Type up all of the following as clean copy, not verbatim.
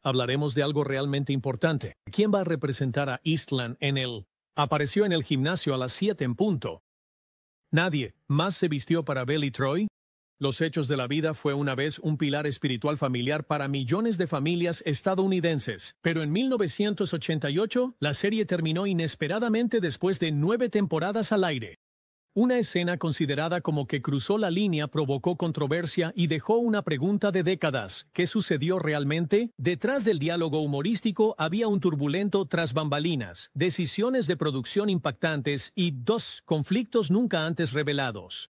hablaremos de algo realmente importante. ¿Quién va a representar a Eastland en el... Apareció en el gimnasio a las 7 en punto. Nadie más se vistió para Belly Troy. Los Hechos de la Vida fue una vez un pilar espiritual familiar para millones de familias estadounidenses, pero en 1988 la serie terminó inesperadamente después de 9 temporadas al aire. Una escena considerada como que cruzó la línea provocó controversia y dejó una pregunta de décadas. ¿Qué sucedió realmente? Detrás del diálogo humorístico había un turbulento tras bambalinas, decisiones de producción impactantes y conflictos nunca antes revelados.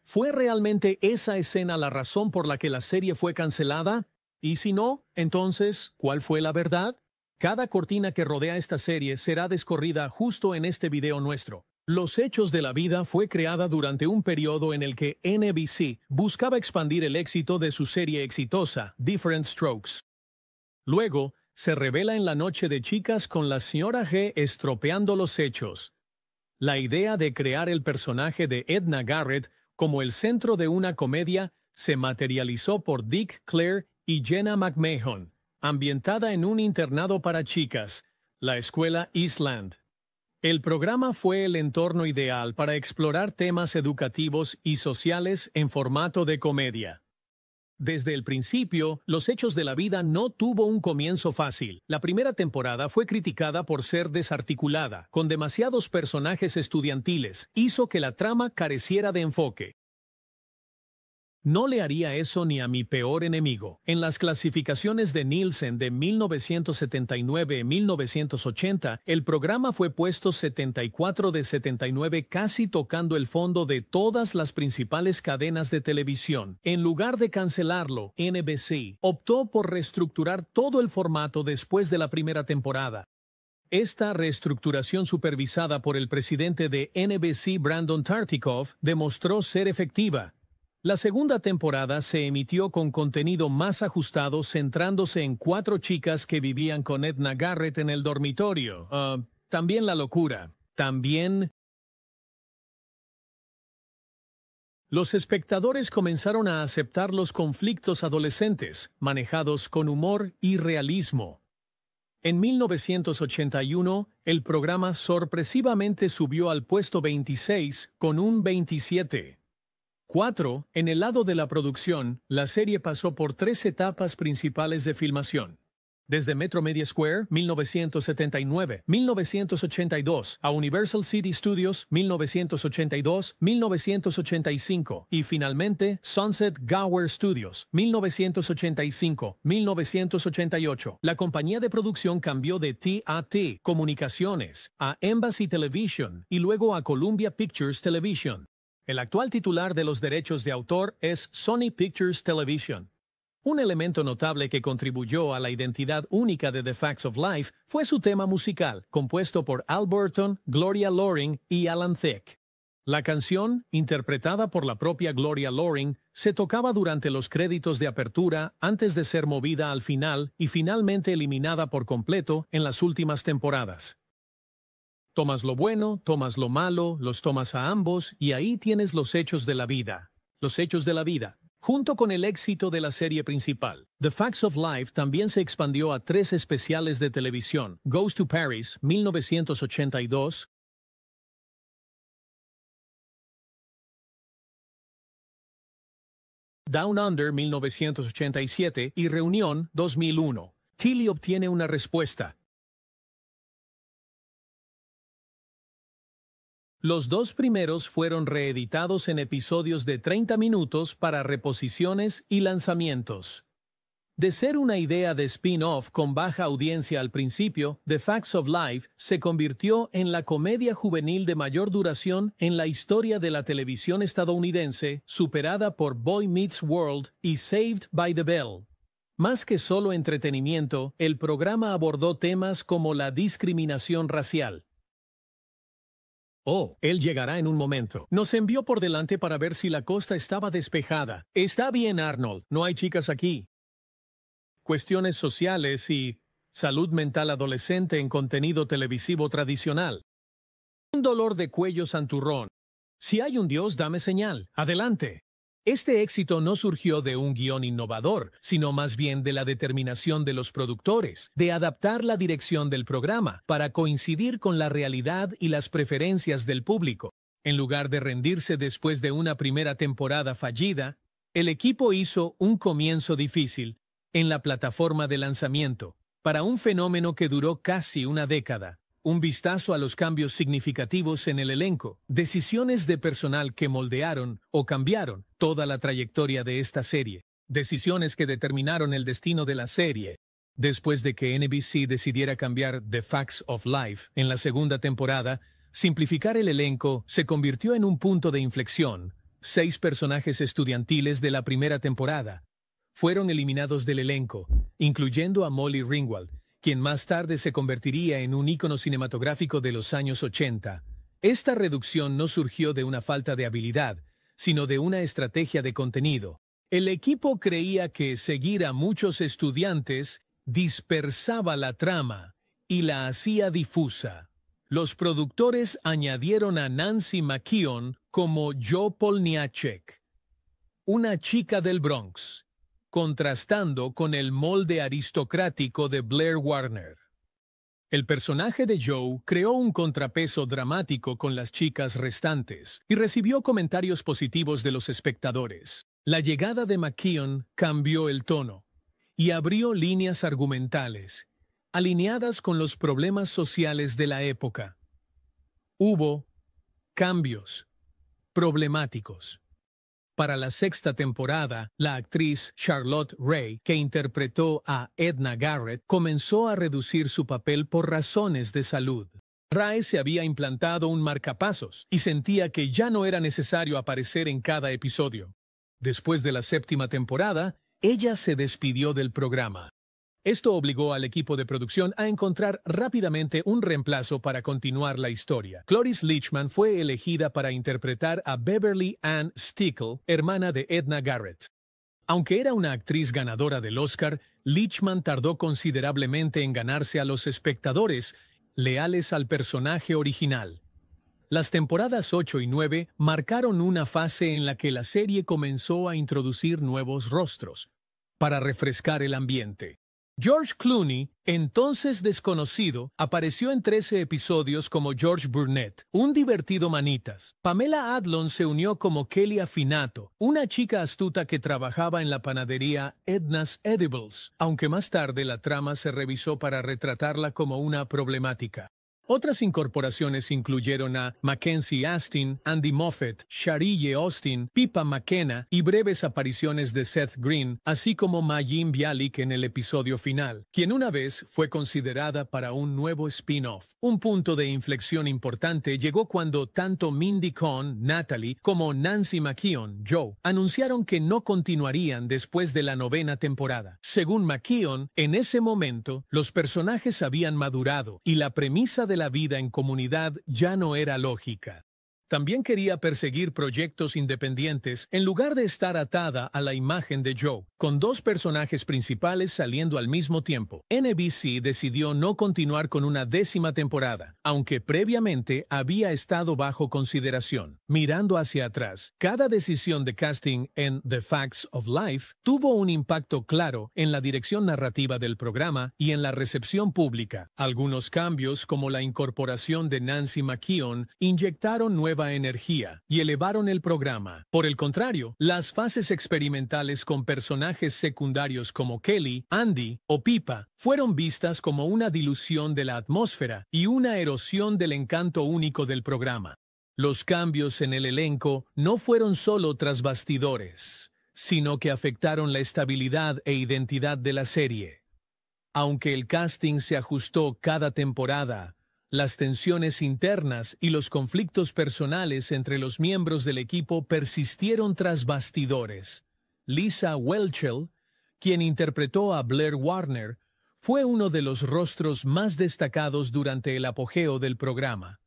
¿Fue realmente esa escena la razón por la que la serie fue cancelada? Y si no, entonces, ¿cuál fue la verdad? Cada cortina que rodea esta serie será descorrida justo en este video nuestro. Los Hechos de la Vida fue creada durante un periodo en el que NBC buscaba expandir el éxito de su serie exitosa, Diff'rent Strokes. Luego, se revela en La Noche de Chicas con la señora G estropeando los hechos. La idea de crear el personaje de Edna Garrett como el centro de una comedia se materializó por Dick Clare y Jenna McMahon, ambientada en un internado para chicas, la escuela Eastland. El programa fue el entorno ideal para explorar temas educativos y sociales en formato de comedia. Desde el principio, Los Hechos de la Vida no tuvo un comienzo fácil. La primera temporada fue criticada por ser desarticulada, con demasiados personajes estudiantiles, hizo que la trama careciera de enfoque. No le haría eso ni a mi peor enemigo. En las clasificaciones de Nielsen de 1979-1980, el programa fue puesto 74 de 79, casi tocando el fondo de todas las principales cadenas de televisión. En lugar de cancelarlo, NBC optó por reestructurar todo el formato después de la primera temporada. Esta reestructuración supervisada por el presidente de NBC, Brandon Tartikoff, demostró ser efectiva. La segunda temporada se emitió con contenido más ajustado, centrándose en 4 chicas que vivían con Edna Garrett en el dormitorio. También la locura. También... Los espectadores comenzaron a aceptar los conflictos adolescentes, manejados con humor y realismo. En 1981, el programa sorpresivamente subió al puesto 26 con un 27. 4. En el lado de la producción, la serie pasó por 3 etapas principales de filmación. Desde Metro Media Square, 1979, 1982, a Universal City Studios, 1982, 1985, y finalmente Sunset Gower Studios, 1985, 1988. La compañía de producción cambió de TAT Comunicaciones a Embassy Television y luego a Columbia Pictures Television. El actual titular de los derechos de autor es Sony Pictures Television. Un elemento notable que contribuyó a la identidad única de The Facts of Life fue su tema musical, compuesto por Al Burton, Gloria Loring y Alan Thicke. La canción, interpretada por la propia Gloria Loring, se tocaba durante los créditos de apertura antes de ser movida al final y finalmente eliminada por completo en las últimas temporadas. Tomas lo bueno, tomas lo malo, los tomas a ambos y ahí tienes Los Hechos de la Vida. Los Hechos de la Vida. Junto con el éxito de la serie principal, The Facts of Life también se expandió a 3 especiales de televisión: Goes to Paris, 1982, Down Under, 1987 y Reunión, 2001. Tilly obtiene una respuesta. Los 2 primeros fueron reeditados en episodios de 30 minutos para reposiciones y lanzamientos. De ser una idea de spin-off con baja audiencia al principio, The Facts of Life se convirtió en la comedia juvenil de mayor duración en la historia de la televisión estadounidense, superada por Boy Meets World y Saved by the Bell. Más que solo entretenimiento, el programa abordó temas como la discriminación racial. Oh, él llegará en un momento. Nos envió por delante para ver si la costa estaba despejada. Está bien, Arnold, no hay chicas aquí. Cuestiones sociales y salud mental adolescente en contenido televisivo tradicional. Un dolor de cuello santurrón. Si hay un Dios, dame señal. Adelante. Este éxito no surgió de un guión innovador, sino más bien de la determinación de los productores, de adaptar la dirección del programa para coincidir con la realidad y las preferencias del público. En lugar de rendirse después de una primera temporada fallida, el equipo hizo un comienzo difícil en la plataforma de lanzamiento, para un fenómeno que duró casi una década. Un vistazo a los cambios significativos en el elenco, decisiones de personal que moldearon o cambiaron toda la trayectoria de esta serie, decisiones que determinaron el destino de la serie. Después de que NBC decidiera cambiar The Facts of Life en la segunda temporada, simplificar el elenco se convirtió en un punto de inflexión. 6 personajes estudiantiles de la primera temporada fueron eliminados del elenco, incluyendo a Molly Ringwald, quien más tarde se convertiría en un ícono cinematográfico de los años 80. Esta reducción no surgió de una falta de habilidad, sino de una estrategia de contenido. El equipo creía que seguir a muchos estudiantes dispersaba la trama y la hacía difusa. Los productores añadieron a Nancy McKeon como Jo Polniaczek, una chica del Bronx, contrastando con el molde aristocrático de Blair Warner. El personaje de Joe creó un contrapeso dramático con las chicas restantes y recibió comentarios positivos de los espectadores. La llegada de McKeon cambió el tono y abrió líneas argumentales, alineadas con los problemas sociales de la época. Hubo cambios problemáticos. Para la sexta temporada, la actriz Charlotte Rae, que interpretó a Edna Garrett, comenzó a reducir su papel por razones de salud. Rae se había implantado un marcapasos y sentía que ya no era necesario aparecer en cada episodio. Después de la séptima temporada, ella se despidió del programa. Esto obligó al equipo de producción a encontrar rápidamente un reemplazo para continuar la historia. Cloris Leachman fue elegida para interpretar a Beverly Ann Stickle, hermana de Edna Garrett. Aunque era una actriz ganadora del Oscar, Leachman tardó considerablemente en ganarse a los espectadores leales al personaje original. Las temporadas 8 y 9 marcaron una fase en la que la serie comenzó a introducir nuevos rostros para refrescar el ambiente. George Clooney, entonces desconocido, apareció en 13 episodios como George Burnett, un divertido manitas. Pamela Adlon se unió como Kelly Afinato, una chica astuta que trabajaba en la panadería Edna's Edibles, aunque más tarde la trama se revisó para retratarla como una problemática. Otras incorporaciones incluyeron a Mackenzie Astin, Andy Moffett, Sharille Austin, Pippa McKenna y breves apariciones de Seth Green, así como Mayim Bialik en el episodio final, quien una vez fue considerada para un nuevo spin-off. Un punto de inflexión importante llegó cuando tanto Mindy Cohn, Natalie, como Nancy McKeon, Joe, anunciaron que no continuarían después de la 9ª temporada. Según McKeon, en ese momento, los personajes habían madurado y la premisa de la vida en comunidad ya no era lógica. También quería perseguir proyectos independientes en lugar de estar atada a la imagen de Joe, con 2 personajes principales saliendo al mismo tiempo. NBC decidió no continuar con una 10ª temporada, aunque previamente había estado bajo consideración. Mirando hacia atrás, cada decisión de casting en The Facts of Life tuvo un impacto claro en la dirección narrativa del programa y en la recepción pública. Algunos cambios, como la incorporación de Nancy McKeon, inyectaron nueva energía y elevaron el programa. Por el contrario, las fases experimentales con personajes secundarios como Kelly, Andy o Pippa fueron vistas como una dilución de la atmósfera y una erosión del encanto único del programa. Los cambios en el elenco no fueron solo tras bastidores, sino que afectaron la estabilidad e identidad de la serie. Aunque el casting se ajustó cada temporada, las tensiones internas y los conflictos personales entre los miembros del equipo persistieron tras bastidores. Lisa Whelchel, quien interpretó a Blair Warner, fue uno de los rostros más destacados durante el apogeo del programa.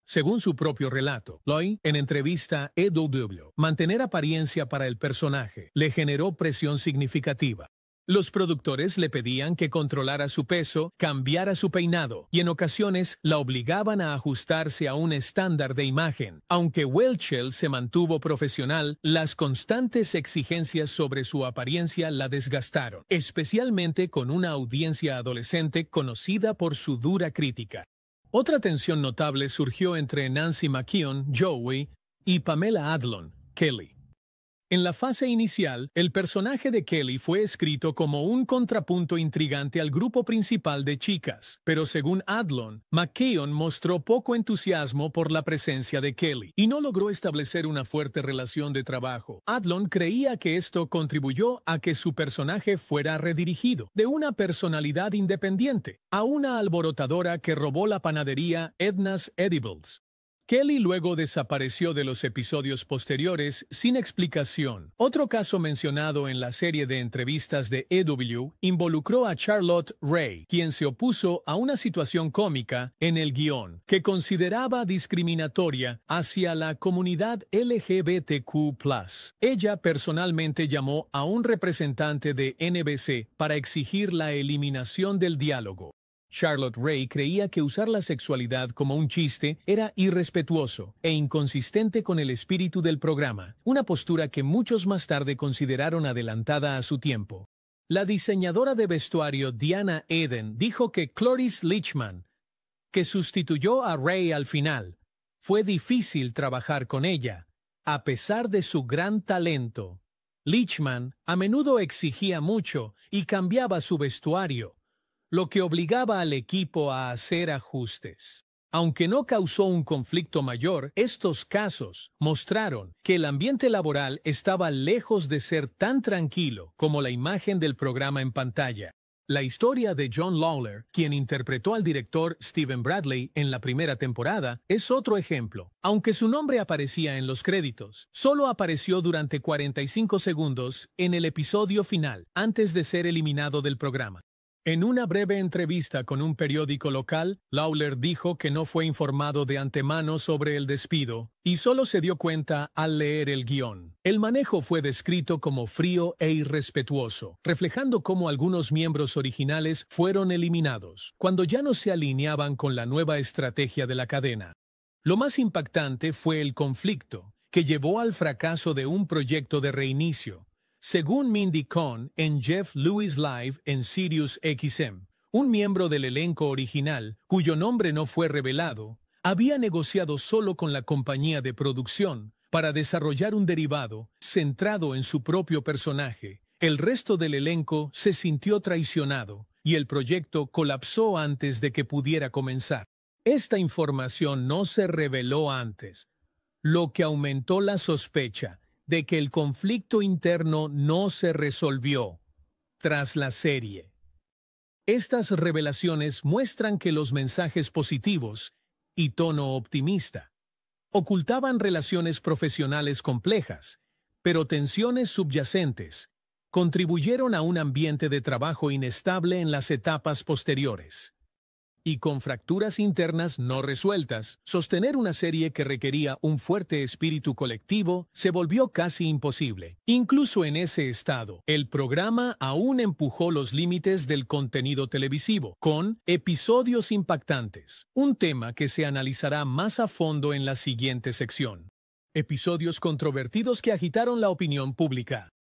Según su propio relato, Lloyd, en entrevista EW, mantener apariencia para el personaje le generó presión significativa. Los productores le pedían que controlara su peso, cambiara su peinado, y en ocasiones la obligaban a ajustarse a un estándar de imagen. Aunque Welchel se mantuvo profesional, las constantes exigencias sobre su apariencia la desgastaron, especialmente con una audiencia adolescente conocida por su dura crítica. Otra tensión notable surgió entre Nancy McKeon, Joey, y Pamela Adlon, Kelly. En la fase inicial, el personaje de Kelly fue escrito como un contrapunto intrigante al grupo principal de chicas, pero según Adlon, McKeon mostró poco entusiasmo por la presencia de Kelly y no logró establecer una fuerte relación de trabajo. Adlon creía que esto contribuyó a que su personaje fuera redirigido de una personalidad independiente a una alborotadora que robó la panadería Edna's Edibles. Kelly luego desapareció de los episodios posteriores sin explicación. Otro caso mencionado en la serie de entrevistas de EW involucró a Charlotte Rae, quien se opuso a una situación cómica en el guión que consideraba discriminatoria hacia la comunidad LGBTQ+. Ella personalmente llamó a un representante de NBC para exigir la eliminación del diálogo. Charlotte Rae creía que usar la sexualidad como un chiste era irrespetuoso e inconsistente con el espíritu del programa, una postura que muchos más tarde consideraron adelantada a su tiempo. La diseñadora de vestuario Diana Eden dijo que Cloris Leachman, que sustituyó a Rae al final, fue difícil trabajar con ella, a pesar de su gran talento. Leachman a menudo exigía mucho y cambiaba su vestuario, lo que obligaba al equipo a hacer ajustes. Aunque no causó un conflicto mayor, estos casos mostraron que el ambiente laboral estaba lejos de ser tan tranquilo como la imagen del programa en pantalla. La historia de John Lawler, quien interpretó al director Stephen Bradley en la primera temporada, es otro ejemplo. Aunque su nombre aparecía en los créditos, solo apareció durante 45 segundos en el episodio final, antes de ser eliminado del programa. En una breve entrevista con un periódico local, Lawler dijo que no fue informado de antemano sobre el despido y solo se dio cuenta al leer el guión. El manejo fue descrito como frío e irrespetuoso, reflejando cómo algunos miembros originales fueron eliminados, cuando ya no se alineaban con la nueva estrategia de la cadena. Lo más impactante fue el conflicto, que llevó al fracaso de un proyecto de reinicio. Según Mindy Cohn en Jeff Lewis Live en Sirius XM, un miembro del elenco original, cuyo nombre no fue revelado, había negociado solo con la compañía de producción para desarrollar un derivado centrado en su propio personaje. El resto del elenco se sintió traicionado y el proyecto colapsó antes de que pudiera comenzar. Esta información no se reveló antes, lo que aumentó la sospecha de que el conflicto interno no se resolvió tras la serie. Estas revelaciones muestran que los mensajes positivos y tono optimista ocultaban relaciones profesionales complejas, pero tensiones subyacentes contribuyeron a un ambiente de trabajo inestable en las etapas posteriores. Y con fracturas internas no resueltas, sostener una serie que requería un fuerte espíritu colectivo se volvió casi imposible. Incluso en ese estado, el programa aún empujó los límites del contenido televisivo, con episodios impactantes, un tema que se analizará más a fondo en la siguiente sección. Episodios controvertidos que agitaron la opinión pública.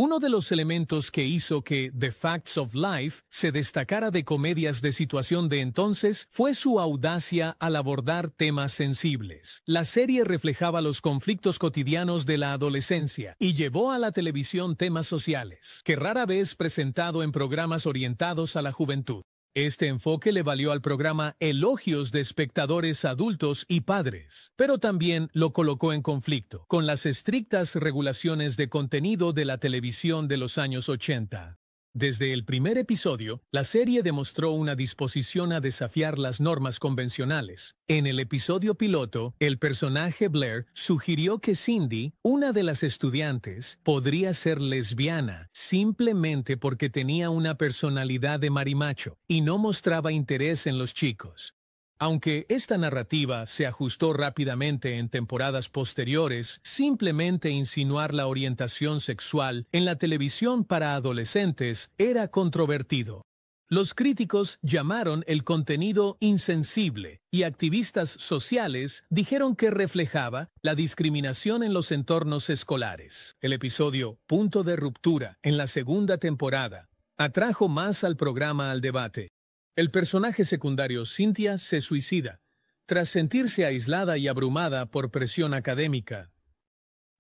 Uno de los elementos que hizo que The Facts of Life se destacara de comedias de situación de entonces fue su audacia al abordar temas sensibles. La serie reflejaba los conflictos cotidianos de la adolescencia y llevó a la televisión temas sociales, que rara vez presentado en programas orientados a la juventud. Este enfoque le valió al programa elogios de espectadores adultos y padres, pero también lo colocó en conflicto con las estrictas regulaciones de contenido de la televisión de los años 80. Desde el primer episodio, la serie demostró una disposición a desafiar las normas convencionales. En el episodio piloto, el personaje Blair sugirió que Cindy, una de las estudiantes, podría ser lesbiana simplemente porque tenía una personalidad de marimacho y no mostraba interés en los chicos. Aunque esta narrativa se ajustó rápidamente en temporadas posteriores, simplemente insinuar la orientación sexual en la televisión para adolescentes era controvertido. Los críticos llamaron el contenido insensible y activistas sociales dijeron que reflejaba la discriminación en los entornos escolares. El episodio Punto de Ruptura, en la segunda temporada, atrajo más al programa al debate. El personaje secundario Cynthia se suicida, tras sentirse aislada y abrumada por presión académica.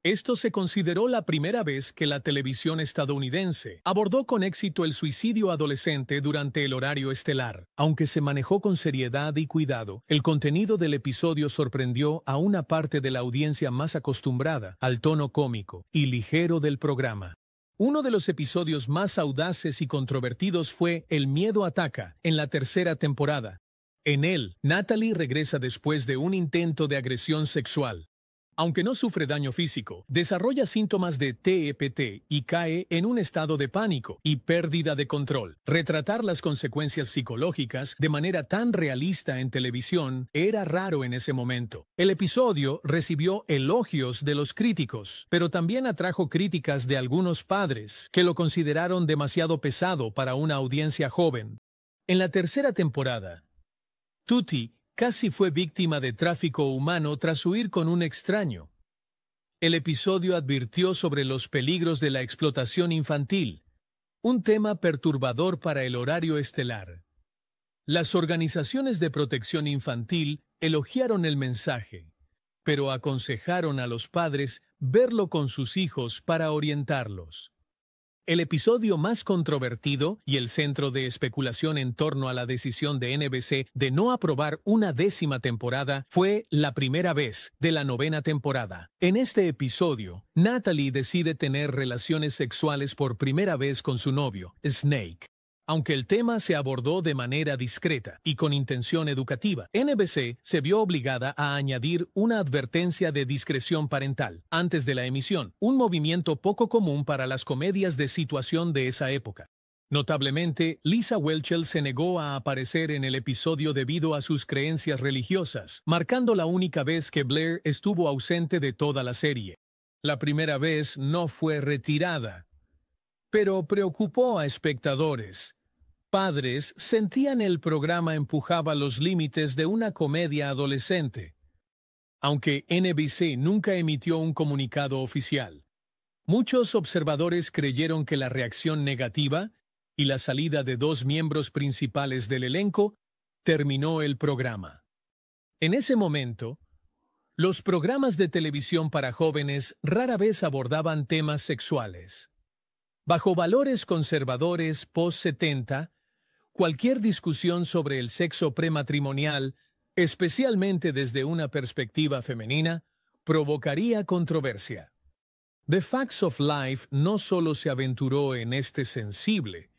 Esto se consideró la primera vez que la televisión estadounidense abordó con éxito el suicidio adolescente durante el horario estelar. Aunque se manejó con seriedad y cuidado, el contenido del episodio sorprendió a una parte de la audiencia más acostumbrada al tono cómico y ligero del programa. Uno de los episodios más audaces y controvertidos fue El miedo ataca, en la tercera temporada. En él, Natalie regresa después de un intento de agresión sexual. Aunque no sufre daño físico, desarrolla síntomas de TEPT y cae en un estado de pánico y pérdida de control. Retratar las consecuencias psicológicas de manera tan realista en televisión era raro en ese momento. El episodio recibió elogios de los críticos, pero también atrajo críticas de algunos padres que lo consideraron demasiado pesado para una audiencia joven. En la tercera temporada, Tutti casi fue víctima de tráfico humano tras huir con un extraño. El episodio advirtió sobre los peligros de la explotación infantil, un tema perturbador para el horario estelar. Las organizaciones de protección infantil elogiaron el mensaje, pero aconsejaron a los padres verlo con sus hijos para orientarlos. El episodio más controvertido y el centro de especulación en torno a la decisión de NBC de no aprobar una 10ª temporada fue La primera vez, de la 9ª temporada. En este episodio, Natalie decide tener relaciones sexuales por primera vez con su novio, Snake. Aunque el tema se abordó de manera discreta y con intención educativa, NBC se vio obligada a añadir una advertencia de discreción parental antes de la emisión, un movimiento poco común para las comedias de situación de esa época. Notablemente, Lisa Whelchel se negó a aparecer en el episodio debido a sus creencias religiosas, marcando la única vez que Blair estuvo ausente de toda la serie. La primera vez no fue retirada, pero preocupó a espectadores. Padres sentían el programa empujaba los límites de una comedia adolescente. Aunque NBC nunca emitió un comunicado oficial, muchos observadores creyeron que la reacción negativa y la salida de 2 miembros principales del elenco terminó el programa. En ese momento, los programas de televisión para jóvenes rara vez abordaban temas sexuales. Bajo valores conservadores post-70, cualquier discusión sobre el sexo prematrimonial, especialmente desde una perspectiva femenina, provocaría controversia. The Facts of Life no solo se aventuró en este sensible,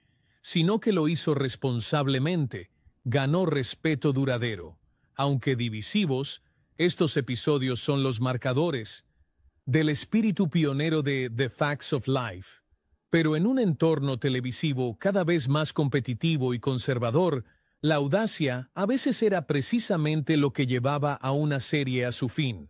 sino que lo hizo responsablemente, ganó respeto duradero. Aunque divisivos, estos episodios son los marcadores del espíritu pionero de The Facts of Life. Pero en un entorno televisivo cada vez más competitivo y conservador, la audacia a veces era precisamente lo que llevaba a una serie a su fin.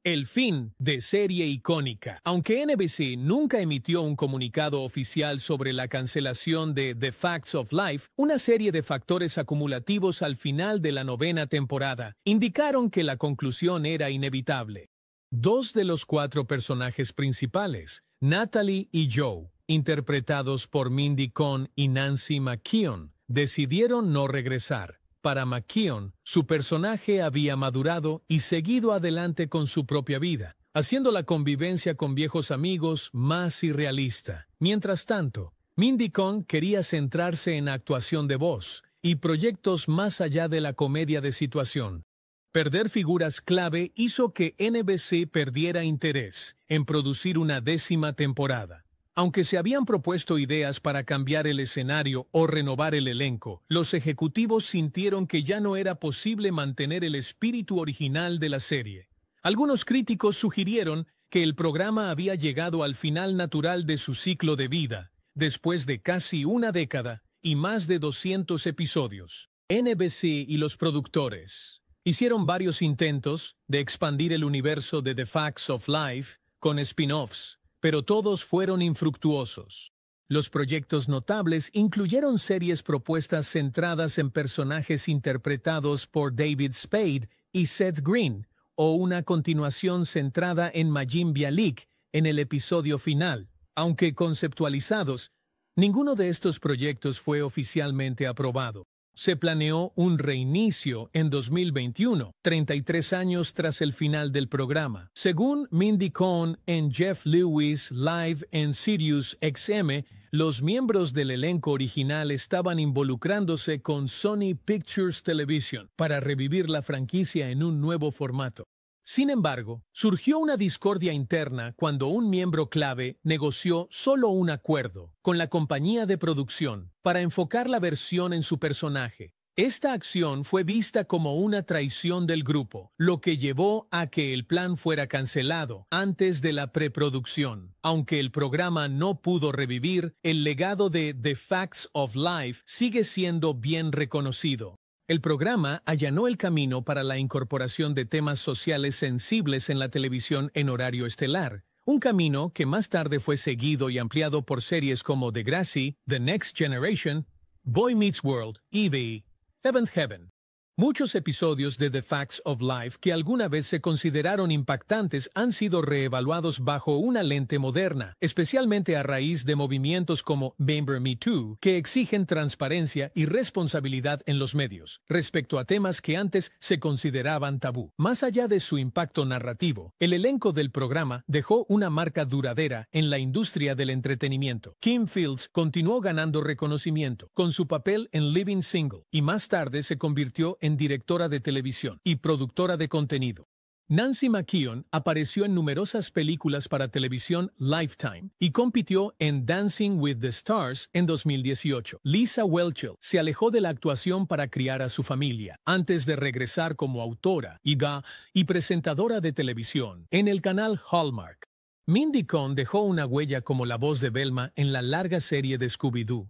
El fin de serie icónica. Aunque NBC nunca emitió un comunicado oficial sobre la cancelación de The Facts of Life, una serie de factores acumulativos al final de la 9ª temporada indicaron que la conclusión era inevitable. 2 de los 4 personajes principales, Natalie y Joe, interpretados por Mindy Cohn y Nancy McKeon, decidieron no regresar. Para McKeon, su personaje había madurado y seguido adelante con su propia vida, haciendo la convivencia con viejos amigos más irrealista. Mientras tanto, Mindy Cohn quería centrarse en actuación de voz y proyectos más allá de la comedia de situación. Perder figuras clave hizo que NBC perdiera interés en producir una 10ª temporada. Aunque se habían propuesto ideas para cambiar el escenario o renovar el elenco, los ejecutivos sintieron que ya no era posible mantener el espíritu original de la serie. Algunos críticos sugirieron que el programa había llegado al final natural de su ciclo de vida, después de casi una década y más de 200 episodios. NBC y los productores hicieron varios intentos de expandir el universo de The Facts of Life con spin-offs, pero todos fueron infructuosos. Los proyectos notables incluyeron series propuestas centradas en personajes interpretados por David Spade y Seth Green, o una continuación centrada en Mayim Bialik en el episodio final. Aunque conceptualizados, ninguno de estos proyectos fue oficialmente aprobado. Se planeó un reinicio en 2021, 33 años tras el final del programa. Según Mindy Cohn en Jeff Lewis Live en Sirius XM, los miembros del elenco original estaban involucrándose con Sony Pictures Television para revivir la franquicia en un nuevo formato. Sin embargo, surgió una discordia interna cuando un miembro clave negoció solo un acuerdo con la compañía de producción para enfocar la versión en su personaje. Esta acción fue vista como una traición del grupo, lo que llevó a que el plan fuera cancelado antes de la preproducción. Aunque el programa no pudo revivir, el legado de The Facts of Life sigue siendo bien reconocido. El programa allanó el camino para la incorporación de temas sociales sensibles en la televisión en horario estelar, un camino que más tarde fue seguido y ampliado por series como Degrassi, The Next Generation, Boy Meets World y The Seventh Heaven. Muchos episodios de The Facts of Life que alguna vez se consideraron impactantes han sido reevaluados bajo una lente moderna, especialmente a raíz de movimientos como Remember Me Too, que exigen transparencia y responsabilidad en los medios, respecto a temas que antes se consideraban tabú. Más allá de su impacto narrativo, el elenco del programa dejó una marca duradera en la industria del entretenimiento. Kim Fields continuó ganando reconocimiento con su papel en Living Single y más tarde se convirtió en directora de televisión y productora de contenido. Nancy McKeon apareció en numerosas películas para televisión Lifetime y compitió en Dancing with the Stars en 2018. Lisa Whelchel se alejó de la actuación para criar a su familia, antes de regresar como autora y presentadora de televisión en el canal Hallmark. Mindy Cohn dejó una huella como la voz de Velma en la larga serie de Scooby-Doo.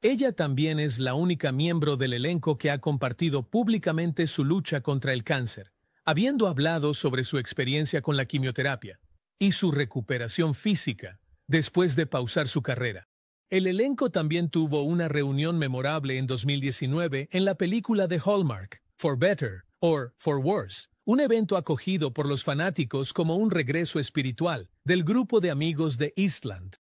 Ella también es la única miembro del elenco que ha compartido públicamente su lucha contra el cáncer, habiendo hablado sobre su experiencia con la quimioterapia y su recuperación física después de pausar su carrera. El elenco también tuvo una reunión memorable en 2019 en la película de Hallmark, For Better or For Worse, un evento acogido por los fanáticos como un regreso espiritual del grupo de amigos de Eastland.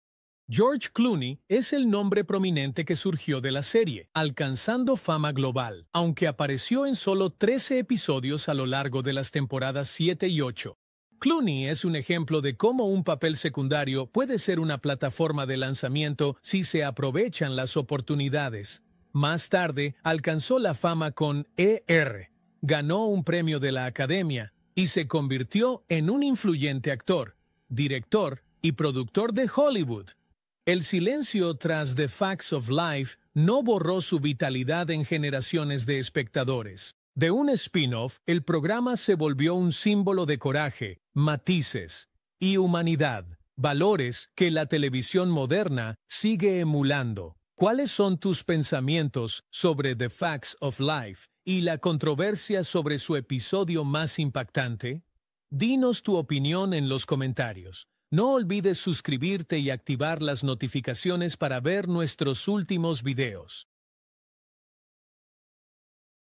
George Clooney es el nombre prominente que surgió de la serie, alcanzando fama global, aunque apareció en solo 13 episodios a lo largo de las temporadas 7 y 8. Clooney es un ejemplo de cómo un papel secundario puede ser una plataforma de lanzamiento si se aprovechan las oportunidades. Más tarde, alcanzó la fama con ER, ganó un premio de la Academia y se convirtió en un influyente actor, director y productor de Hollywood. El silencio tras The Facts of Life no borró su vitalidad en generaciones de espectadores. De un spin-off, el programa se volvió un símbolo de coraje, matices y humanidad, valores que la televisión moderna sigue emulando. ¿Cuáles son tus pensamientos sobre The Facts of Life y la controversia sobre su episodio más impactante? Dinos tu opinión en los comentarios. No olvides suscribirte y activar las notificaciones para ver nuestros últimos videos.